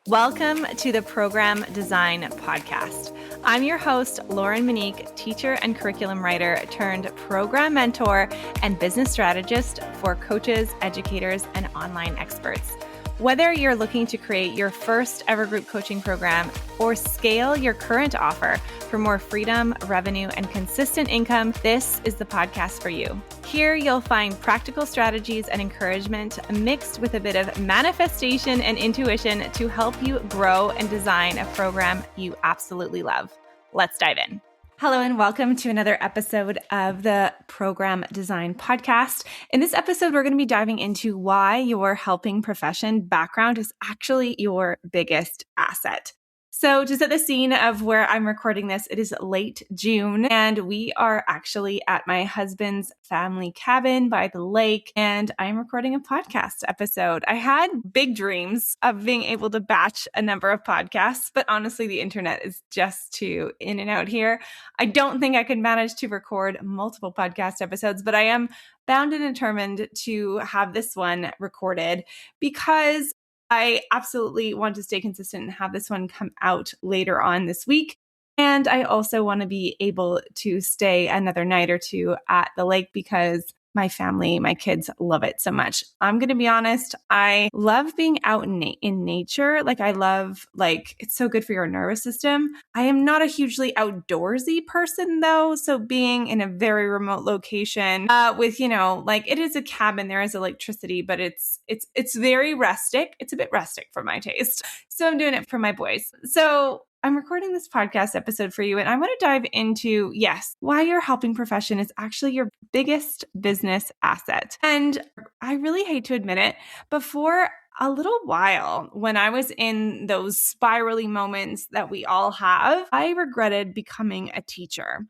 Welcome to the Program Design Podcast. I'm your host, Lauren Monique, teacher and curriculum writer turned program mentor and business strategist for coaches, educators, and online experts. Whether you're looking to create your first ever group coaching program or scale your current offer for more freedom, revenue, and consistent income, this is the podcast for you. Here you'll find practical strategies and encouragement mixed with a bit of manifestation and intuition to help you grow and design a program you absolutely love. Let's dive in. Hello and welcome to another episode of the Program Design Podcast. In this episode, we're going to be diving into why your helping profession background is actually your biggest asset. So to set the scene of where I'm recording this, it is late June and we are actually at my husband's family cabin by the lake and I'm recording a podcast episode. I had big dreams of being able to batch a number of podcasts, but honestly, the internet is just too in and out here. I don't think I could manage to record multiple podcast episodes, but I am bound and determined to have this one recorded because I absolutely want to stay consistent and have this one come out later on this week. And I also want to be able to stay another night or two at the lake because my family, my kids love it so much. I'm going to be honest. I love being out in nature. It's so good for your nervous system. I am not a hugely outdoorsy person though. So being in a very remote location with, it is a cabin, there is electricity, but it's very rustic. It's a bit rustic for my taste. So I'm doing it for my boys. So I'm recording this podcast episode for you, and I want to dive into, why your helping profession is actually your biggest business asset. And I really hate to admit it, but for a little while, when I was in those spirally moments that we all have, I regretted becoming a teacher.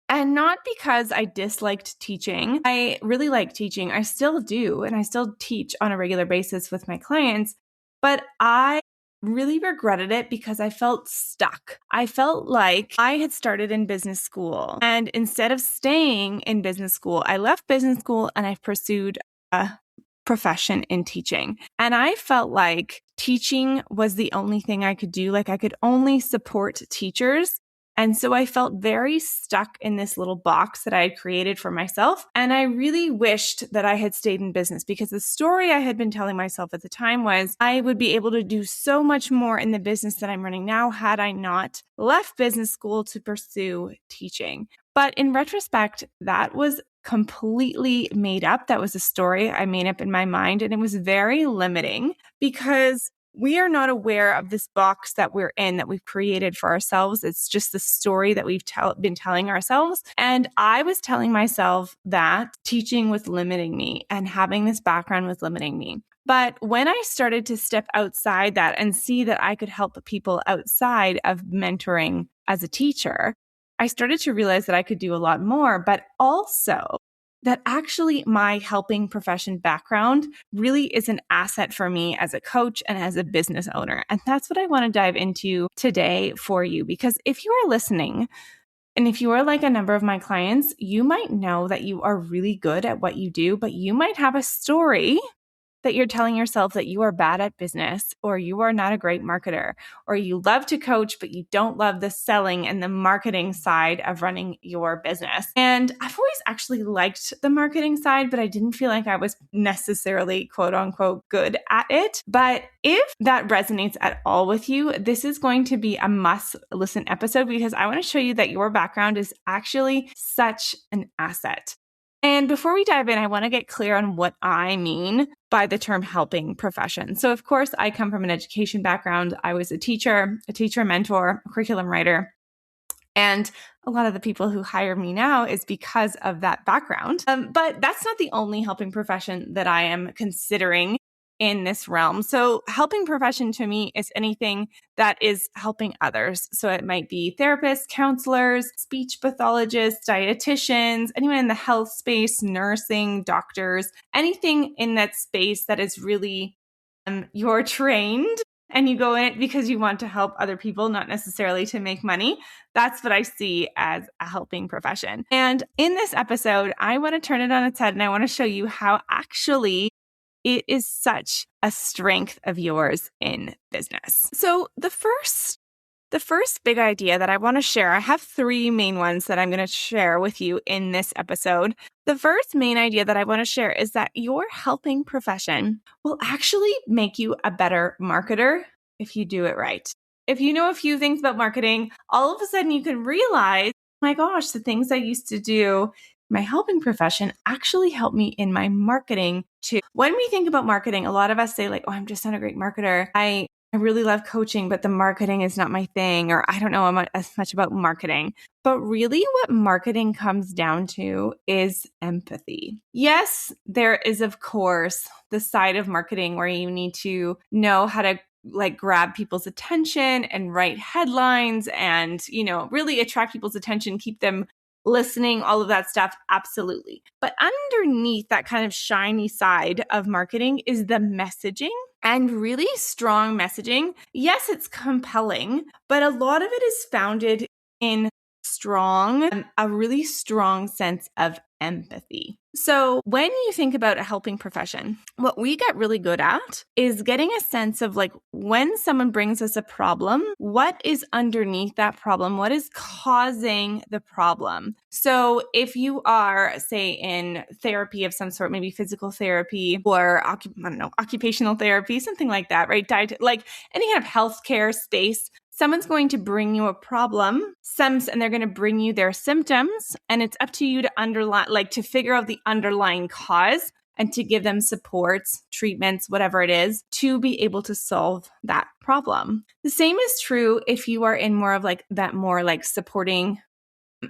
And not because I disliked teaching. I really like teaching. I still do, and I still teach on a regular basis with my clients, but I really regretted it because I felt stuck. I felt like I had started in business school, and instead of staying in business school, I left business school and I pursued a profession in teaching. And I felt like teaching was the only thing I could do. Like I could only support teachers. And so I felt very stuck in this little box that I had created for myself. And I really wished that I had stayed in business because the story I had been telling myself at the time was I would be able to do so much more in the business that I'm running now had I not left business school to pursue teaching. But in retrospect, that was completely made up. That was a story I made up in my mind. And it was very limiting because we are not aware of this box that we're in, that we've created for ourselves. It's just the story that we've been telling ourselves. And I was telling myself that teaching was limiting me and having this background was limiting me. But when I started to step outside that and see that I could help people outside of mentoring as a teacher, I started to realize that I could do a lot more, but also that actually my helping profession background really is an asset for me as a coach and as a business owner. And that's what I want to dive into today for you. Because if you are listening, and if you are like a number of my clients, you might know that you are really good at what you do, but you might have a story that you're telling yourself that you are bad at business, or you are not a great marketer, or you love to coach, but you don't love the selling and the marketing side of running your business. And I've always actually liked the marketing side, but I didn't feel like I was necessarily quote unquote good at it. But if that resonates at all with you, this is going to be a must listen episode because I want to show you that your background is actually such an asset. And before we dive in, I want to get clear on what I mean by the term helping profession. So of course, I come from an education background. I was a teacher, mentor, a curriculum writer. And a lot of the people who hire me now is because of that background. But that's not the only helping profession that I am considering in this realm. So helping profession to me is anything that is helping others. So it might be therapists, counselors, speech pathologists, dietitians, anyone in the health space, nursing, doctors, anything in that space that is really you're trained and you go in it because you want to help other people, not necessarily to make money. That's what I see as a helping profession. And in this episode, I want to turn it on its head and I want to show you how actually it is such a strength of yours in business. So the first big idea that I want to share, I have three main ones that I'm going to share with you in this episode. The first main idea that I want to share is that your helping profession will actually make you a better marketer if you do it right. If you know a few things about marketing, all of a sudden you can realize, my gosh, the things I used to do in my helping profession actually help me in my marketing too. When we think about marketing, a lot of us say like, oh, I'm just not a great marketer. I really love coaching, but the marketing is not my thing, or I don't know as much about marketing. But really what marketing comes down to is empathy. Yes, there is, of course, the side of marketing where you need to know how to like grab people's attention and write headlines and, really attract people's attention, keep them listening, all of that stuff. Absolutely. But underneath that kind of shiny side of marketing is the messaging. And really strong messaging. Yes, it's compelling, but a lot of it is founded in a really strong sense of empathy. So when you think about a helping profession, what we get really good at is getting a sense of like when someone brings us a problem, what is underneath that problem? What is causing the problem? So if you are, say, in therapy of some sort, maybe physical therapy or occupational therapy, something like that, right? Like any kind of healthcare space, someone's going to bring you a problem, and they're going to bring you their symptoms, and it's up to you to figure out the underlying cause and to give them supports, treatments, whatever it is, to be able to solve that problem. The same is true if you are in more of like that more like supporting,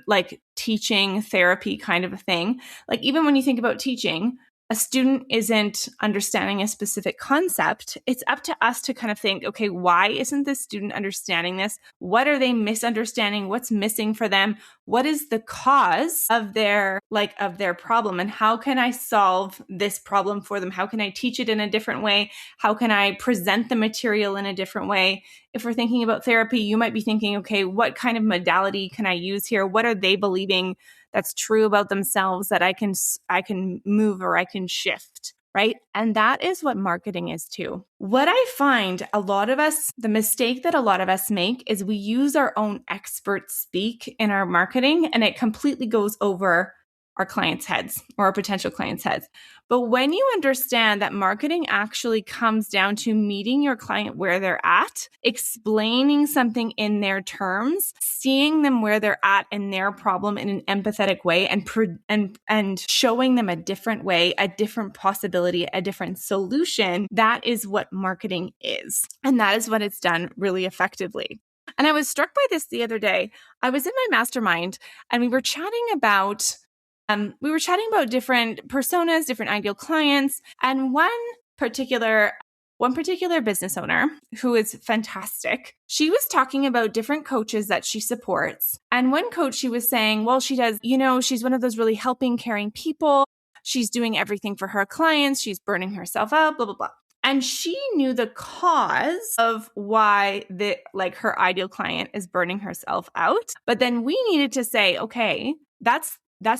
like teaching therapy kind of a thing. Like even when you think about teaching, a student isn't understanding a specific concept. It's up to us to kind of think, okay, why isn't this student understanding this? What are they misunderstanding? What's missing for them? What is the cause of their problem? And how can I solve this problem for them? How can I teach it in a different way? How can I present the material in a different way? If we're thinking about therapy, you might be thinking, okay, what kind of modality can I use here? What are they believing that's true about themselves that I can move or I can shift, right? And that is what marketing is too. What I find the mistake that a lot of us make is we use our own expert speak in our marketing and it completely goes over our clients' heads or our potential clients' heads. But when you understand that marketing actually comes down to meeting your client where they're at, explaining something in their terms, seeing them where they're at in their problem in an empathetic way, and showing them a different way, a different possibility, a different solution, that is what marketing is. And that is what it's done really effectively. And I was struck by this the other day. I was in my mastermind and we were chatting about different personas, different ideal clients, and one particular business owner who is fantastic. She was talking about different coaches that she supports. And one coach, she was saying, well, she does, she's one of those really helping, caring people. She's doing everything for her clients. She's burning herself out, blah, blah, blah. And she knew the cause of why her ideal client is burning herself out. But then we needed to say, okay, that's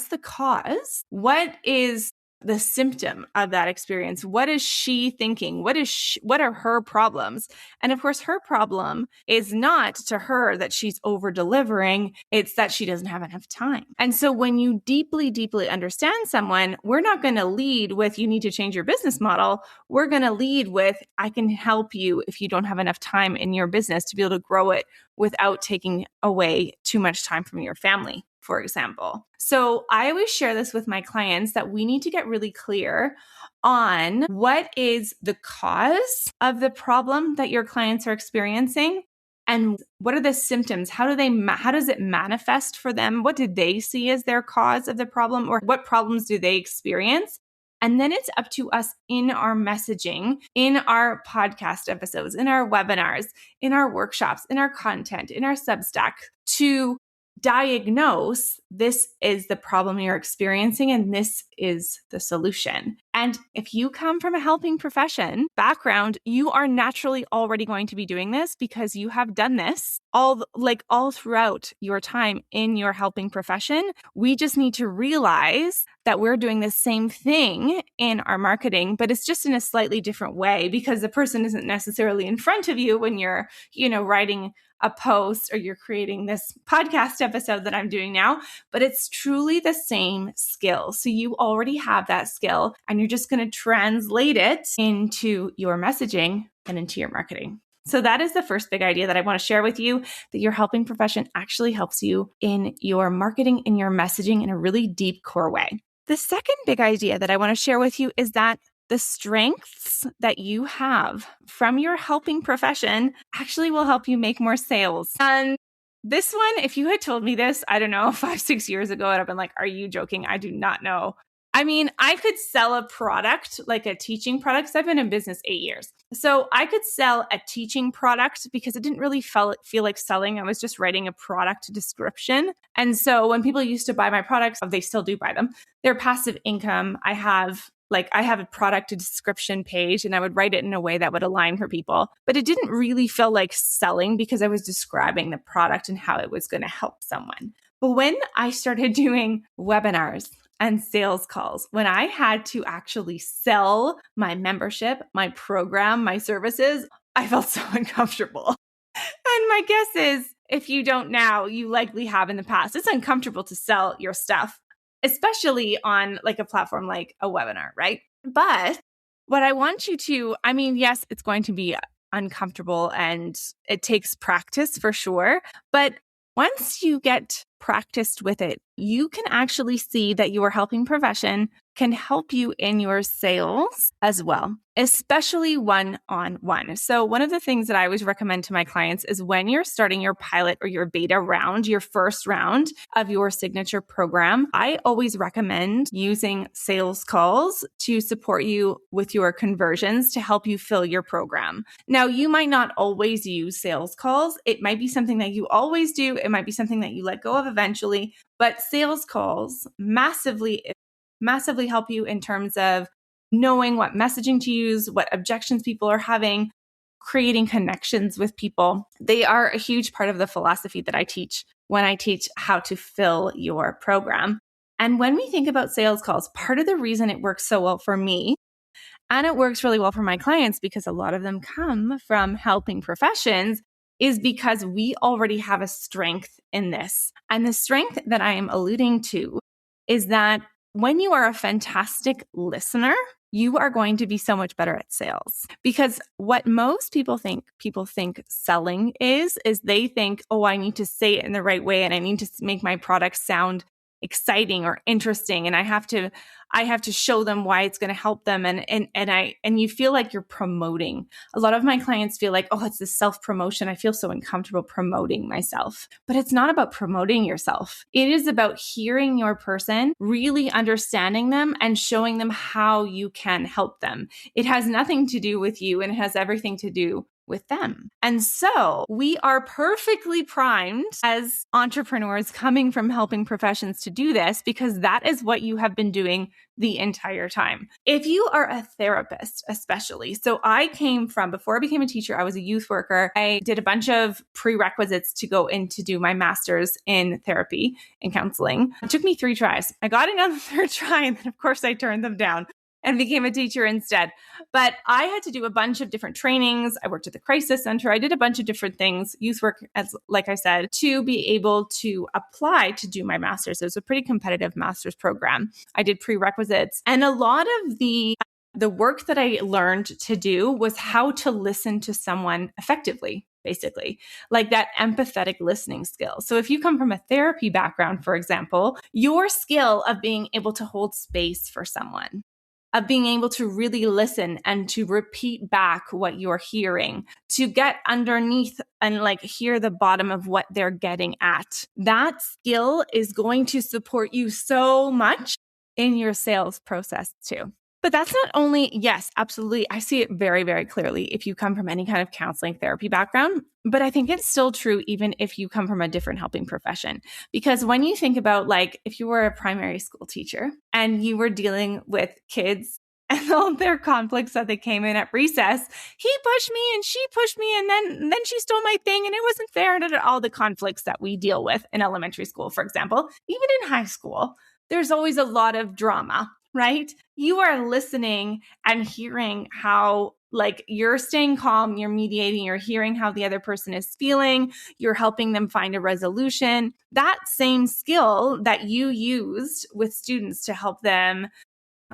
the cause. What is the symptom of that experience? What is she thinking? What are her problems? And of course, her problem is not to her that she's over delivering. It's that she doesn't have enough time. And so when you deeply, deeply understand someone, we're not going to lead with, you need to change your business model. We're going to lead with, I can help you if you don't have enough time in your business to be able to grow it without taking away too much time from your family, for example. So I always share this with my clients that we need to get really clear on what is the cause of the problem that your clients are experiencing and what are the symptoms? How does it manifest for them? What do they see as their cause of the problem, or what problems do they experience? And then it's up to us in our messaging, in our podcast episodes, in our webinars, in our workshops, in our content, in our Substack to diagnose this is the problem you're experiencing and this is the solution. And if you come from a helping profession background, you are naturally already going to be doing this because you have done this all throughout your time in your helping profession. We just need to realize that we're doing the same thing in our marketing, but it's just in a slightly different way because the person isn't necessarily in front of you when you're, writing a post or you're creating this podcast episode that I'm doing now, but it's truly the same skill. So you already have that skill and you're just going to translate it into your messaging and into your marketing. So that is the first big idea that I want to share with you, that your helping profession actually helps you in your marketing, in your messaging in a really deep core way. The second big idea that I want to share with you is that the strengths that you have from your helping profession actually will help you make more sales. And this one, if you had told me this, I don't know, 5-6 years ago, I'd have been like, are you joking? I do not know. I mean, I could sell a product, like a teaching product, because I've been in business 8 years. So I could sell a teaching product because it didn't really feel like selling. I was just writing a product description. And so when people used to buy my products, they still do buy them. They're passive income. I have a product description page and I would write it in a way that would align for people. But it didn't really feel like selling because I was describing the product and how it was going to help someone. But when I started doing webinars and sales calls, when I had to actually sell my membership, my program, my services, I felt so uncomfortable. And my guess is, if you don't now, you likely have in the past. It's uncomfortable to sell your stuff, especially on like a platform like a webinar, right? But what I want you to, yes, it's going to be uncomfortable and it takes practice for sure. But once you get practiced with it, you can actually see that your helping profession can help you in your sales as well, especially one-on-one. So one of the things that I always recommend to my clients is when you're starting your pilot or your beta round, your first round of your signature program, I always recommend using sales calls to support you with your conversions to help you fill your program. Now, you might not always use sales calls. It might be something that you always do. It might be something that you let go of eventually, but sales calls massively help you in terms of knowing what messaging to use, what objections people are having, creating connections with people. They are a huge part of the philosophy that I teach when I teach how to fill your program. And when we think about sales calls, part of the reason it works so well for me, and it works really well for my clients because a lot of them come from helping professions, is because we already have a strength in this. And the strength that I am alluding to is that when you are a fantastic listener, you are going to be so much better at sales. Because what most people think selling is they think, oh, I need to say it in the right way and I need to make my product sound exciting or interesting. And I have to show them why it's going to help them. And you feel like you're promoting. A lot of my clients feel like, oh, it's this self-promotion. I feel so uncomfortable promoting myself. But it's not about promoting yourself. It is about hearing your person, really understanding them and showing them how you can help them. It has nothing to do with you and it has everything to do with them. And so we are perfectly primed as entrepreneurs coming from helping professions to do this because that is what you have been doing the entire time. If you are a therapist, especially, so before I became a teacher, I was a youth worker. I did a bunch of prerequisites to go in to do my master's in therapy and counseling. It took me 3 tries. I got in on the 3rd try, and then of course I turned them down and became a teacher instead. But I had to do a bunch of different trainings. I worked at the crisis center. I did a bunch of different things, youth work, like I said, to be able to apply to do my master's. It was a pretty competitive master's program. I did prerequisites. And a lot of the work that I learned to do was how to listen to someone effectively, basically, like that empathetic listening skill. So if you come from a therapy background, for example, your skill of being able to hold space for someone, of being able to really listen and to repeat back what you're hearing, to get underneath and hear the bottom of what they're getting at. That skill is going to support you so much in your sales process too. But that's not only, yes, absolutely. I see it very, very clearly if you come from any kind of counseling therapy background, but I think it's still true even if you come from a different helping profession. Because when you think about like if you were a primary school teacher and you were dealing with kids and all their conflicts that they came in at recess, he pushed me and she pushed me and then she stole my thing and it wasn't fair, and all the conflicts that we deal with in elementary school, for example, even in high school, there's always a lot of drama, right? You are listening and hearing how like you're staying calm, you're mediating, you're hearing how the other person is feeling, you're helping them find a resolution. That same skill that you used with students to help them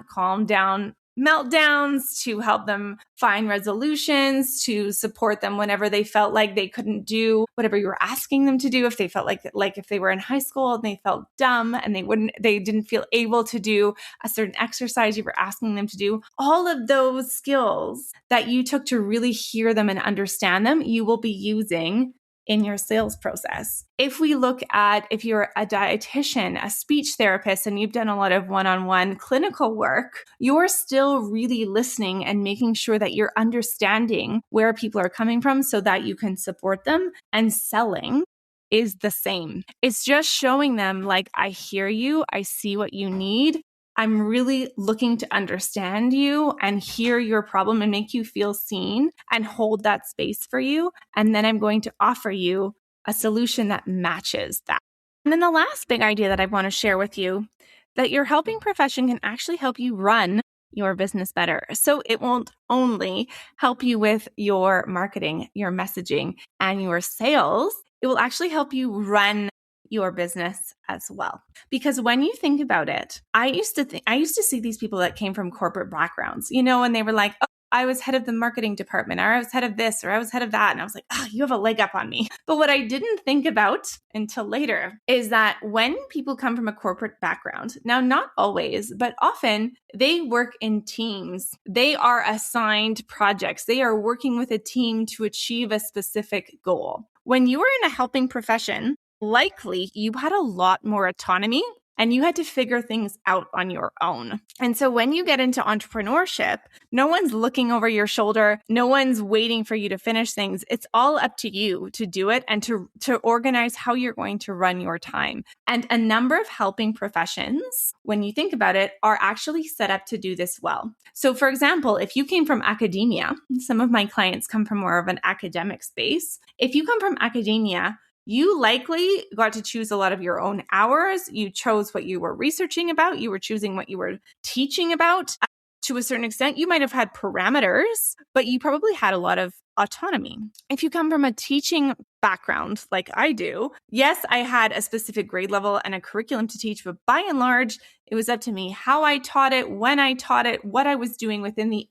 calm down meltdowns, to help them find resolutions, to support them whenever they felt like they couldn't do whatever you were asking them to do, if they felt like if they were in high school and they felt dumb and they didn't feel able to do a certain exercise you were asking them to do. All of those skills that you took to really hear them and understand them, you will be using in your sales process. If we look at if you're a dietitian, a speech therapist, and you've done a lot of one-on-one clinical work, you're still really listening and making sure that you're understanding where people are coming from so that you can support them. And selling is the same. It's just showing them like, I hear you, I see what you need. I'm really looking to understand you and hear your problem and make you feel seen and hold that space for you. And then I'm going to offer you a solution that matches that. And then the last big idea that I want to share with you, that your helping profession can actually help you run your business better. So it won't only help you with your marketing, your messaging, and your sales. It will actually help you run your business as well. Because when you think about it, I used to see these people that came from corporate backgrounds, and they were like, oh, I was head of the marketing department, or I was head of this, or I was head of that. And I was like, oh, you have a leg up on me. But what I didn't think about until later is that when people come from a corporate background, now not always, but often they work in teams. They are assigned projects. They are working with a team to achieve a specific goal. When you were in a helping profession, likely you had a lot more autonomy and you had to figure things out on your own. And so when you get into entrepreneurship, no one's looking over your shoulder. No one's waiting for you to finish things. It's all up to you to do it and to organize how you're going to run your time. And a number of helping professions, when you think about it, are actually set up to do this well. So for example, if you came from academia, some of my clients come from more of an academic space. If you come from academia, you likely got to choose a lot of your own hours. You chose what you were researching about. You were choosing what you were teaching about. To a certain extent, you might have had parameters, but you probably had a lot of autonomy. If you come from a teaching background like I do, yes, I had a specific grade level and a curriculum to teach, but by and large, it was up to me how I taught it, when I taught it, what I was doing within the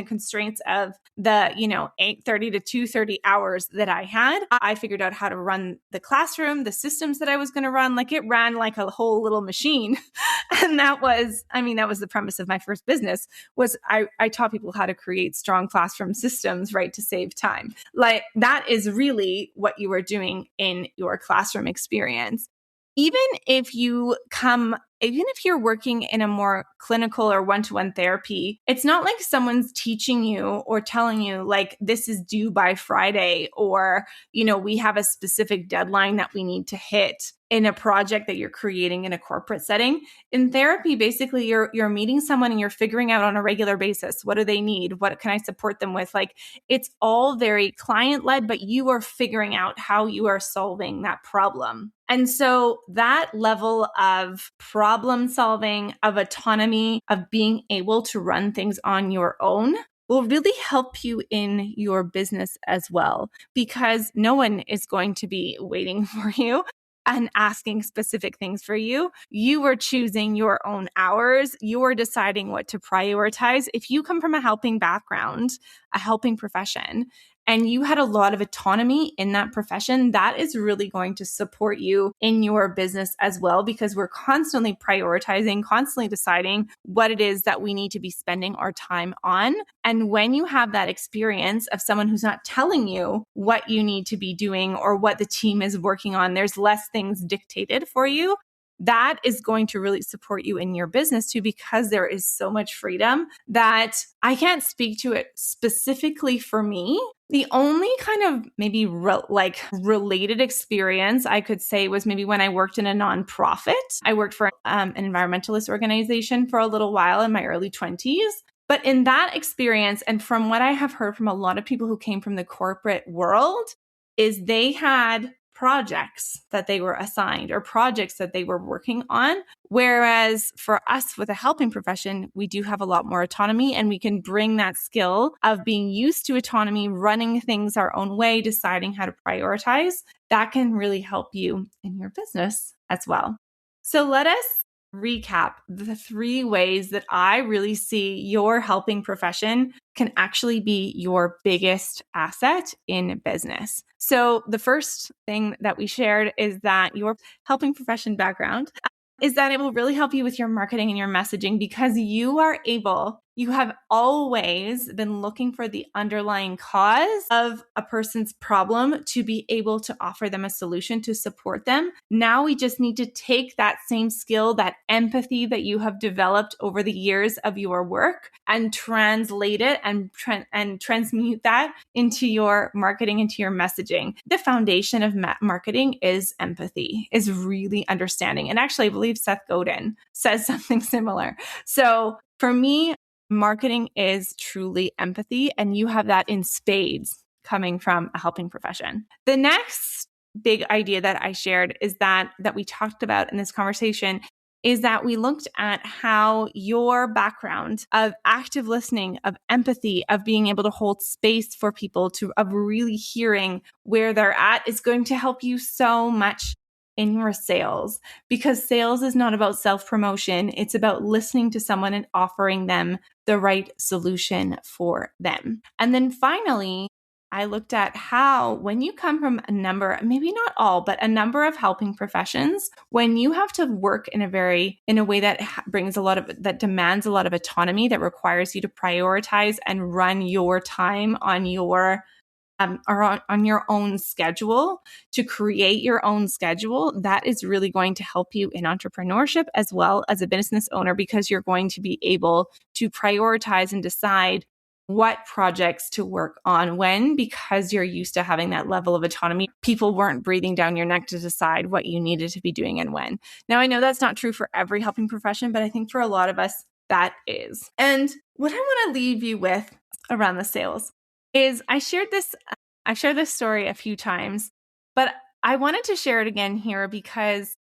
constraints of the 8:30 to 2:30 hours that I had. I figured out how to run the classroom, the systems that I was going to run. Like it ran like a whole little machine, and that was the premise of my first business. Was I taught people how to create strong classroom systems, right, to save time. Like that is really what you were doing in your classroom experience. Even if you're working in a more clinical or one-to-one therapy, it's not like someone's teaching you or telling you like, this is due by Friday, or, we have a specific deadline that we need to hit in a project that you're creating in a corporate setting. In therapy, basically you're meeting someone and you're figuring out on a regular basis, what do they need? What can I support them with? Like it's all very client-led, but you are figuring out how you are solving that problem. And so that level of problem solving, of autonomy, of being able to run things on your own will really help you in your business as well, because no one is going to be waiting for you and asking specific things for you. You are choosing your own hours. You are deciding what to prioritize. If you come from a helping background, a helping profession, and you had a lot of autonomy in that profession, that is really going to support you in your business as well, because we're constantly prioritizing, constantly deciding what it is that we need to be spending our time on. And when you have that experience of someone who's not telling you what you need to be doing or what the team is working on, there's less things dictated for you. that is going to really support you in your business too, because there is so much freedom that I can't speak to it specifically for me. The only kind of maybe related experience I could say was maybe when I worked in a nonprofit. I worked for an environmentalist organization for a little while in my early 20s. But in that experience, and from what I have heard from a lot of people who came from the corporate world, is they had projects that they were assigned or projects that they were working on. Whereas for us with a helping profession, we do have a lot more autonomy, and we can bring that skill of being used to autonomy, running things our own way, deciding how to prioritize. That can really help you in your business as well. So let us recap the 3 ways that I really see your helping profession can actually be your biggest asset in business. So the first thing that we shared is that your helping profession background is that it will really help you with your marketing and your messaging, because you have always been looking for the underlying cause of a person's problem to be able to offer them a solution to support them. Now we just need to take that same skill, that empathy that you have developed over the years of your work, and translate it and transmute that into your marketing, into your messaging. The foundation of marketing is empathy, is really understanding. And actually, I believe Seth Godin says something similar. So for me, marketing is truly empathy, and you have that in spades coming from a helping profession. The next big idea that I shared is that we talked about in this conversation is that we looked at how your background of active listening, of empathy, of being able to hold space for people, of really hearing where they're at, is going to help you so much in your sales, because sales is not about self-promotion. It's about listening to someone and offering them the right solution for them. And then finally, I looked at how when you come from a number, maybe not all, but a number of helping professions, when you have to work in a way that that demands a lot of autonomy, that requires you to prioritize and run your time on your on your own schedule, to create your own schedule, that is really going to help you in entrepreneurship as well as a business owner, because you're going to be able to prioritize and decide what projects to work on when, because you're used to having that level of autonomy. People weren't breathing down your neck to decide what you needed to be doing and when. Now, I know that's not true for every helping profession, but I think for a lot of us, that is. And what I want to leave you with around the sales is I've shared this story a few times, but I wanted to share it again here, because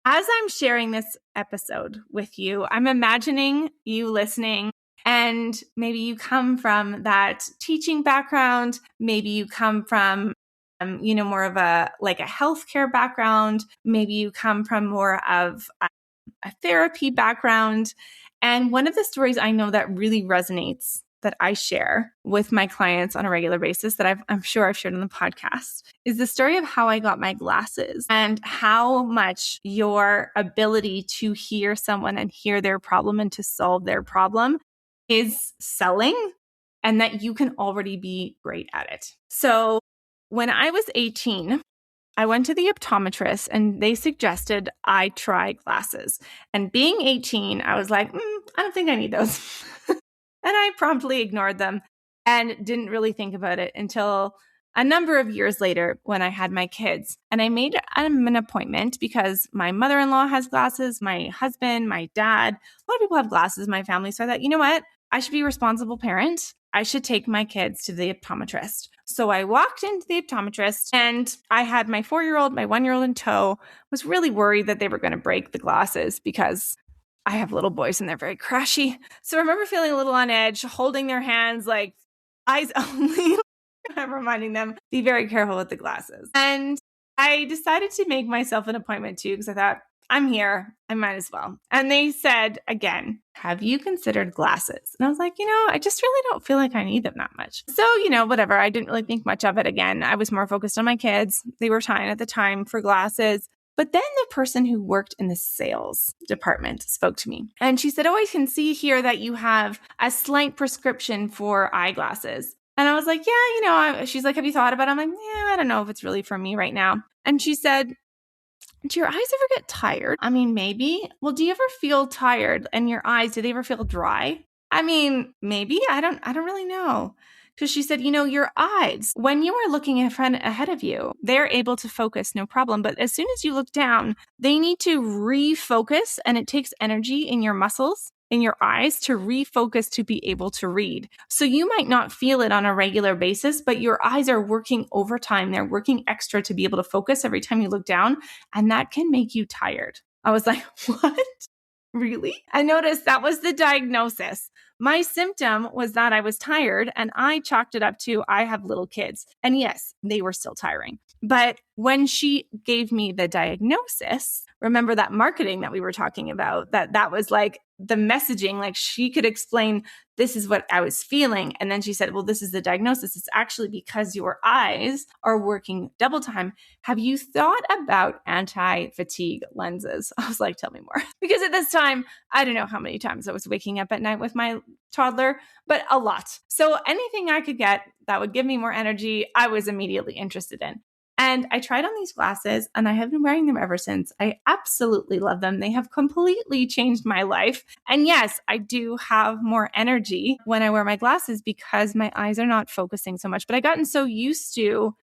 as I'm sharing this episode with you, I'm imagining you listening, and maybe you come from that teaching background. Maybe you come from, more of a healthcare background. Maybe you come from more of a therapy background. And one of the stories I know that really resonates, that I share with my clients on a regular basis, that I'm sure I've shared on the podcast, is the story of how I got my glasses, and how much your ability to hear someone and hear their problem and to solve their problem is selling, and that you can already be great at it. So when I was 18, I went to the optometrist and they suggested I try glasses. And being 18, I was like, I don't think I need those. And I promptly ignored them and didn't really think about it until a number of years later when I had my kids. And I made an appointment because my mother-in-law has glasses, my husband, my dad, a lot of people have glasses in my family. So I thought, you know what? I should be a responsible parent. I should take my kids to the optometrist. So I walked into the optometrist, and I had my 4-year-old, my 1-year-old in tow. Was really worried that they were going to break the glasses, because I have little boys and they're very crashy. So I remember feeling a little on edge, holding their hands, like eyes only. I'm reminding them, be very careful with the glasses. And I decided to make myself an appointment too, because I thought, I'm here, I might as well. And they said, again, have you considered glasses? And I was like, I just really don't feel like I need them that much. So, whatever. I didn't really think much of it. Again, I was more focused on my kids. They were trying at the time for glasses. But then the person who worked in the sales department spoke to me, and she said, I can see here that you have a slight prescription for eyeglasses. And I was like, yeah, she's like, have you thought about it? I'm like, yeah, I don't know if it's really for me right now. And she said, Do your eyes ever get tired? I mean, maybe. Well, do you ever feel tired and your eyes, do they ever feel dry? I mean, maybe. I don't really know. Because she said, your eyes, when you are looking ahead of you, they're able to focus, no problem. But as soon as you look down, they need to refocus, and it takes energy in your muscles, in your eyes, to refocus to be able to read. So you might not feel it on a regular basis, but your eyes are working overtime. They're working extra to be able to focus every time you look down, and that can make you tired. I was like, what? Really? I noticed that was the diagnosis. My symptom was that I was tired, and I chalked it up to I have little kids. And yes, they were still tiring. But when she gave me the diagnosis, remember that marketing that we were talking about, that was like the messaging, like she could explain, this is what I was feeling. And then she said, well, this is the diagnosis. It's actually because your eyes are working double time. Have you thought about anti-fatigue lenses? I was like, tell me more. Because at this time, I don't know how many times I was waking up at night with my toddler, but a lot. So anything I could get that would give me more energy, I was immediately interested in. And I tried on these glasses, and I have been wearing them ever since. I absolutely love them. They have completely changed my life. And yes, I do have more energy when I wear my glasses because my eyes are not focusing so much. But I gotten so used to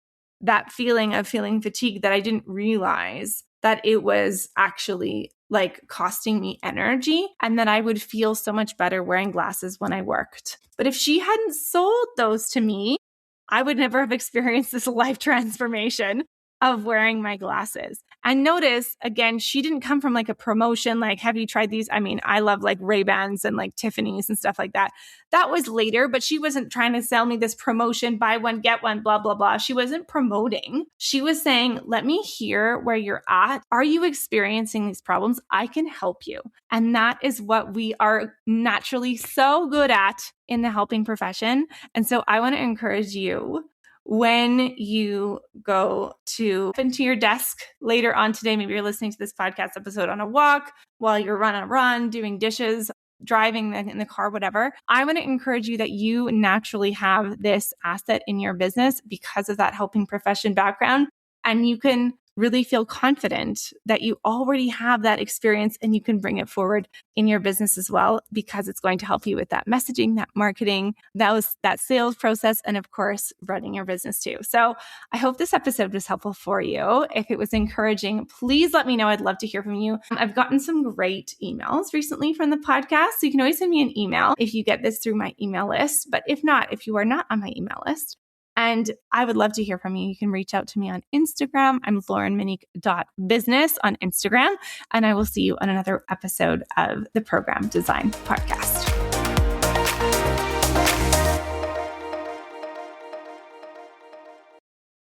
that feeling of feeling fatigued that I didn't realize that it was actually like costing me energy, and that I would feel so much better wearing glasses when I worked. But if she hadn't sold those to me, I would never have experienced this life transformation of wearing my glasses. And notice, again, she didn't come from like a promotion, like, have you tried these? I mean, I love like Ray-Bans and like Tiffany's and stuff like that. That was later, but she wasn't trying to sell me this promotion, buy one, get one, blah, blah, blah. She wasn't promoting. She was saying, let me hear where you're at. Are you experiencing these problems? I can help you. And that is what we are naturally so good at in the helping profession. And so I want to encourage you, when you go into your desk later on today, maybe you're listening to this podcast episode on a walk, while you're on a run, doing dishes, driving in the car, whatever, I want to encourage you that you naturally have this asset in your business because of that helping profession background. And you can really feel confident that you already have that experience, and you can bring it forward in your business as well, because it's going to help you with that messaging, that marketing, that sales process, and of course, running your business too. So I hope this episode was helpful for you. If it was encouraging, please let me know. I'd love to hear from you. I've gotten some great emails recently from the podcast. So you can always send me an email if you get this through my email list. But if not, if you are not on my email list, and I would love to hear from you, you can reach out to me on Instagram. I'm laurenmonique.business on Instagram. And I will see you on another episode of the Program Design Podcast.